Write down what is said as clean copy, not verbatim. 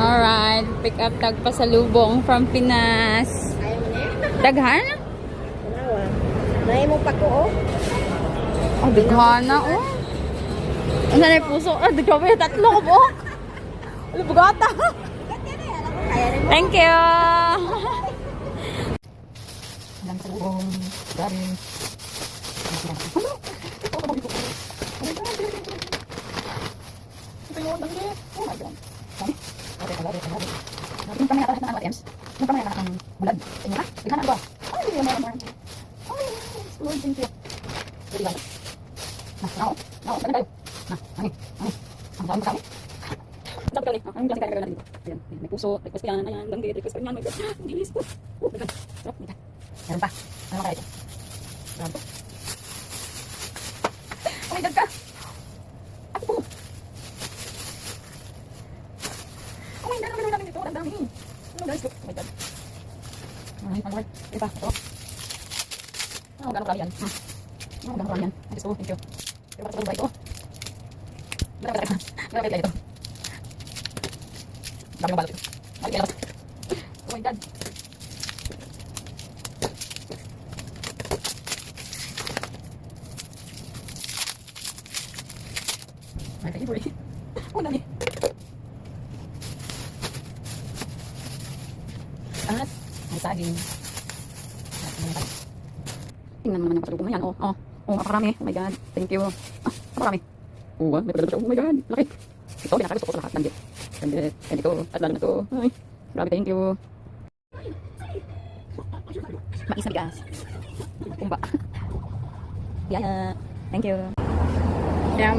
Alright, pick up tag pasalubong from Pinas. Ayaw mo na? Daghan? Tanawa. Naya mo pa ko, oh. Oh, daghan na, oh. Ano na yung puso? Ah, daghan ba yung tatlo ko, oh. Ano, bugata? Thank you! Alam sa buong gabi. Ito yun, ang git. Oh my God. Sabi? Yung kamay nakalat na items. Yung kamay nakalat ng bulag. Tingnan ka? Tingnan na ba? Ay, hindi naman naman. Ay, Lord, thank you. Sige ba? Nako. Sabi tayo. Angin. Ang dami kami. Sabi kami. Ang klaseng kaya natin dito. Ayan. May puso. Request yan. Ayan. Banggit. Request yan. My God. Hindi is po. Meron pa. Ano kaya ito? Meron to. Oh my God ka. At po. Oh my God. Ano namin dito? Ang dami. Ano guys? Oh my God. Alright. Ito pa. Ito. Oh, gano'ng kami yan. Oh, gano'ng kami yan. Thank you. Pero bakit ba ito? Marami ito. Dami ng balot ito. Balik kayo labas. Oh my God. Ay, kayo bro. Oh, dami. At may saging. Tingnan mo naman yung pasalubong na yan. Oh, napakarami. Oh my God. Thank you. Napakarami. May pagdalo siya. Oh my God. Laki. Ito, pinakagusto ko sa lahat. Danggit. Ganito. At lalo na ito. Ay, grabe. Thank you. Mais na bigas. Kumba. Yeah. Thank you. Ha?